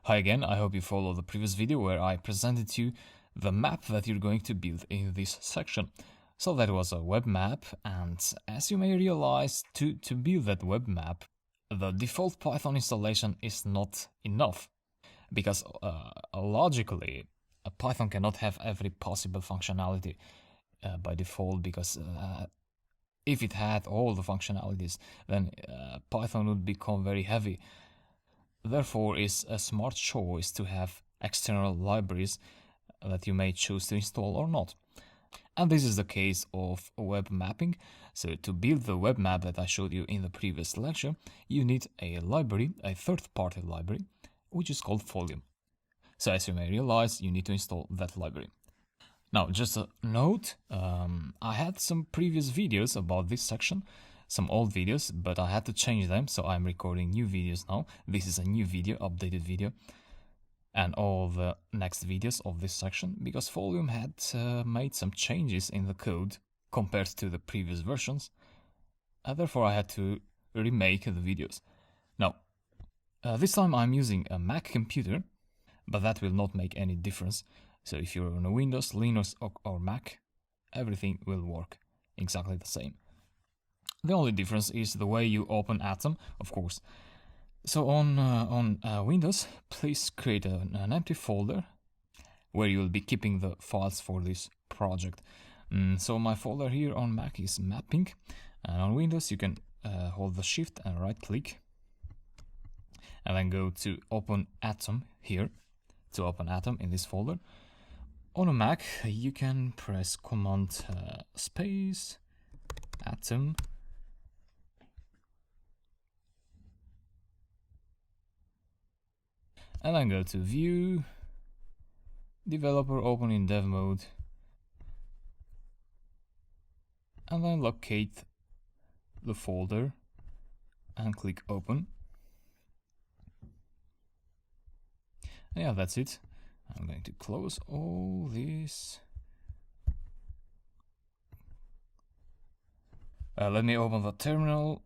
Hi again, I hope you followed the previous video where I presented to you the map that you're going to build in this section. So that was a web map, and as you may realize, to build that web map, the default Python installation is not enough. Because logically, Python cannot have every possible functionality by default, because if it had all the functionalities, then Python would become very heavy. Therefore, it's a smart choice to have external libraries that you may choose to install or not. And this is the case of web mapping. So to build the web map that I showed you in the previous lecture, you need a library, a third-party library, which is called folium. So as you may realize, you need to install that library. Now, just a note, I had some previous videos about this section, some old videos, but I had to change them, so I'm recording new videos now. This is a new video, updated video, and all the next videos of this section, because Folium had made some changes in the code compared to the previous versions, and therefore I had to remake the videos. Now, this time I'm using a Mac computer, but that will not make any difference. So if you're on a Windows, Linux or Mac, everything will work exactly the same. The only difference is the way you open Atom, of course. So on Windows, please create an empty folder where you'll be keeping the files for this project. So my folder here on Mac is mapping, and on Windows you can hold the Shift and right click, and then go to Open Atom here, to open Atom in this folder. On a Mac, you can press Command space Atom, and then go to View, Developer, open in Dev mode, and then locate the folder and click Open. And yeah, that's it. I'm going to close all this. Let me open the terminal,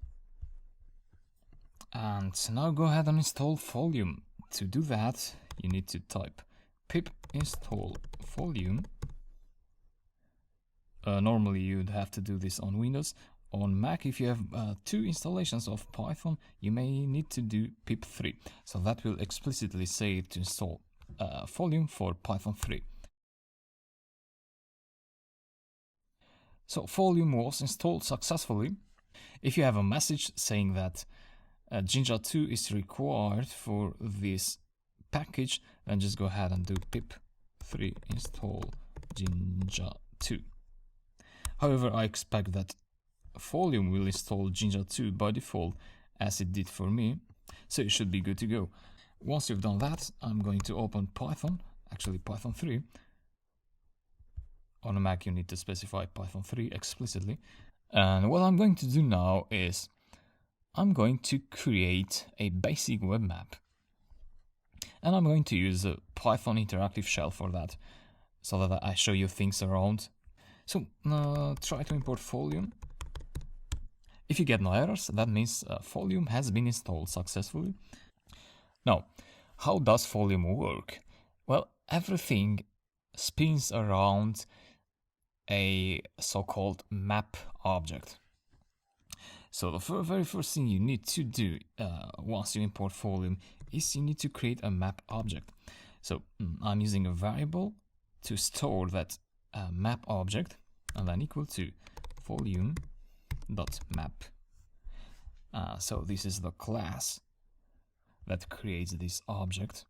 and now go ahead and install Folium. To do that, you need to type pip install Folium. Normally you'd have to do this on Windows. On Mac, if you have two installations of Python, you may need to do pip3. So that will explicitly say to install Folium for Python 3. So Folium was installed successfully. If you have a message saying that Jinja 2 is required for this package, then just go ahead and do pip3 install Jinja 2. However, I expect that Folium will install Jinja 2 by default, as it did for me, so it should be good to go. Once you've done that, I'm going to open Python, actually Python 3. On a Mac, you need to specify Python 3 explicitly. And what I'm going to do now is I'm going to create a basic web map. And I'm going to use a Python interactive shell for that, so that I show you things around. So try to import Folium. If you get no errors, that means Folium has been installed successfully. Now, how does Folium work? Well, everything spins around a so-called map object. So the very first thing you need to do once you import Folium is you need to create a map object. So I'm using a variable to store that map object, and then equal to folium.map. So this is the class that creates this object.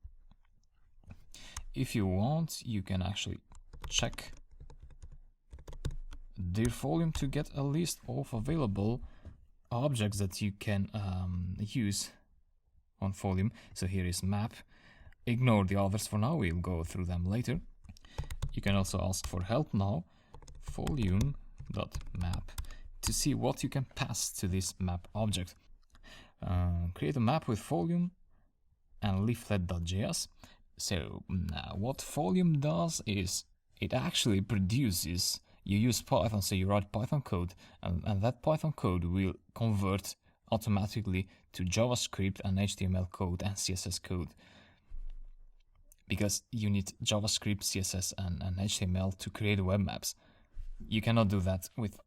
If you want, you can actually check dir folium to get a list of available objects that you can use on Folium. So here is map. Ignore the others for now, we'll go through them later. You can also ask for help now, folium.map, to see what you can pass to this map object. Create a map with Folium and leaflet.js. So what Folium does is it actually produces, you use Python, so you write Python code, and that Python code will convert automatically to JavaScript and HTML code and CSS code. because you need JavaScript, CSS, and HTML to create web maps. You cannot do that with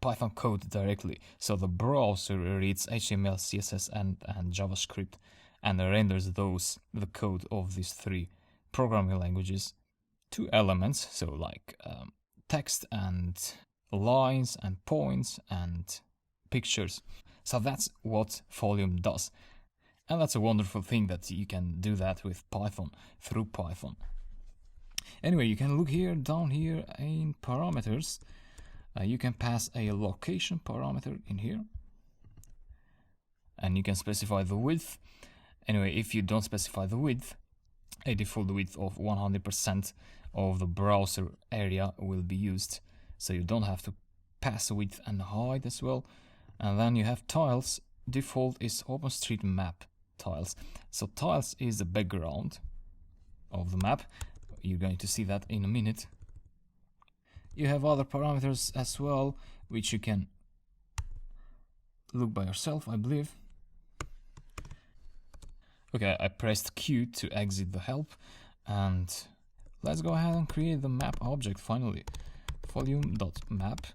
Python code directly. So the browser reads HTML, CSS, and JavaScript and renders the code of these three programming languages to elements, so like text and lines and points and pictures. So that's what Folium does. And that's a wonderful thing that you can do that with Python, through Python. Anyway, you can look here, down here in parameters. You can pass a location parameter in here. And you can specify the width. Anyway, if you don't specify the width, a default width of 100% of the browser area will be used. So you don't have to pass width and height as well. And then you have tiles. Default is OpenStreetMap tiles. So tiles is the background of the map. You're going to see that in a minute. You have other parameters as well, which you can look by yourself, I believe. Okay, I pressed Q to exit the help, and let's go ahead and create the map object finally. Folium.map.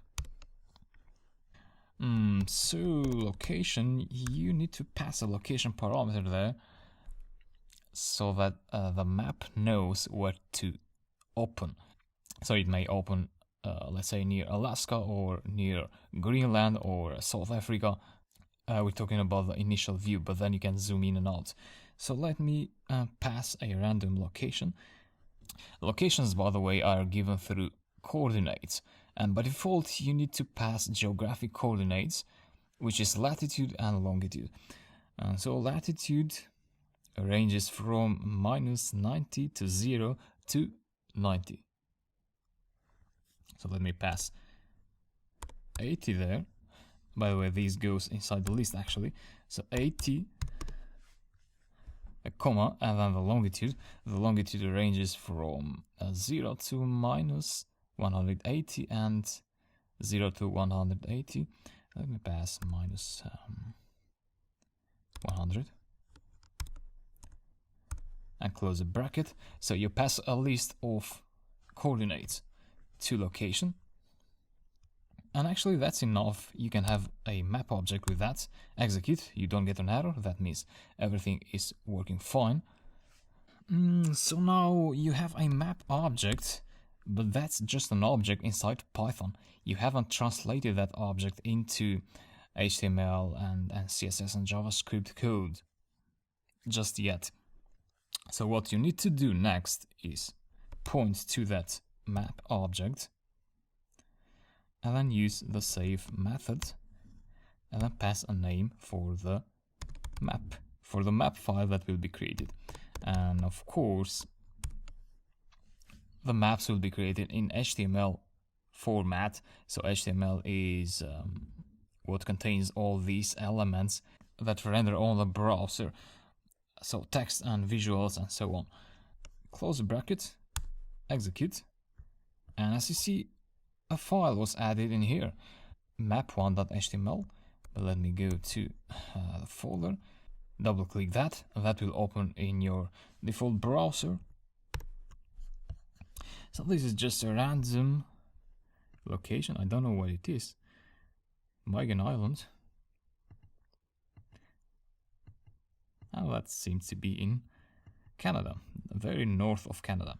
So location, you need to pass a location parameter there so that the map knows where to open. So it may open, let's say, near Alaska or near Greenland or South Africa. We're talking about the initial view, but then you can zoom in and out. So let me pass a random location. Locations, by the way, are given through coordinates, and by default you need to pass geographic coordinates, which is latitude and longitude. And so latitude ranges from -90 to 0 to 90. So let me pass 80 there. By the way, this goes inside the list actually. So 80, a comma, and then the longitude. The longitude ranges from 0 to -180 and 0 to 180. Let me pass -100 and close the bracket. So you pass a list of coordinates to location. And actually that's enough. You can have a map object with that. Execute, you don't get an error. That means everything is working fine. So now you have a map object, but that's just an object inside Python. You haven't translated that object into HTML and CSS and JavaScript code just yet. So what you need to do next is point to that map object and then use the save method and then pass a name for the map file that will be created. And of course the maps will be created in HTML format. So HTML is what contains all these elements that render on the browser, so text and visuals and so on. Close the bracket, execute, and as you see, a file was added in here, map1.html. But let me go to the folder, double click that, and that will open in your default browser. So this is just a random location. I don't know what it is. Migan Island. And that seems to be in Canada, very north of Canada.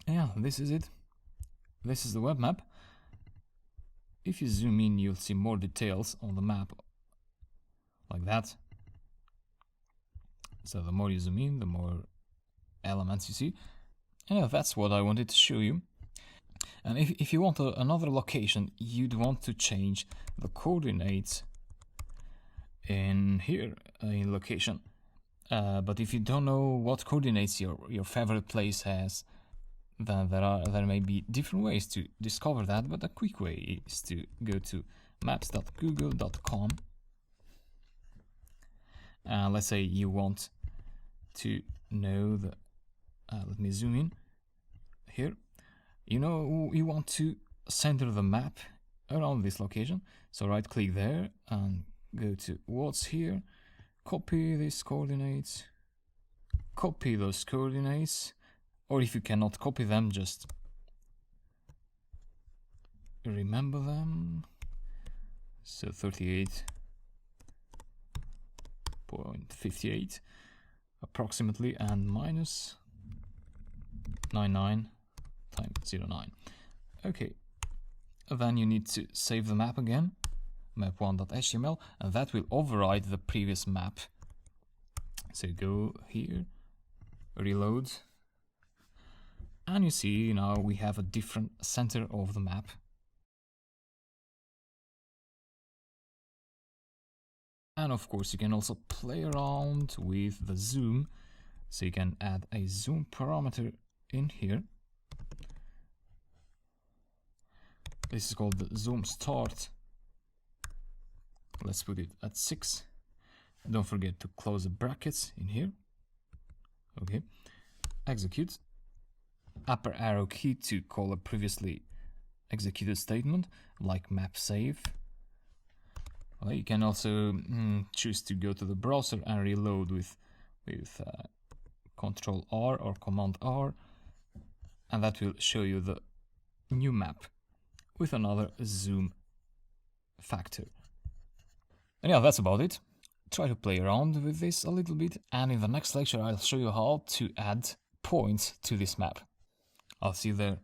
Yeah, this is it. This is the web map. If you zoom in, you'll see more details on the map, like that. So the more you zoom in, the more elements you see. Yeah, that's what I wanted to show you. And if you want another location, you'd want to change the coordinates in here in location. But if you don't know what coordinates your favorite place has, then there may be different ways to discover that, but a quick way is to go to maps.google.com. Let's say you want to know the let me zoom in here. You want to center the map around this location, so right click there and go to what's here, copy these coordinates, copy those coordinates, or if you cannot copy them, just remember them. So 38.58 approximately, and minus 99 times 09. Okay, then you need to save the map again, map1.html, and that will override the previous map. So go here, reload, and you see now we have a different center of the map. And of course you can also play around with the zoom, so you can add a zoom parameter in here. This is called the zoom start. Let's put it at 6. Don't forget to close the brackets in here. Okay, execute. Upper arrow key to call a previously executed statement, like map save. Well, you can also choose to go to the browser and reload with Ctrl R or Command R, and that will show you the new map with another zoom factor. And yeah, that's about it. Try to play around with this a little bit, and in the next lecture I'll show you how to add points to this map. I'll see you there.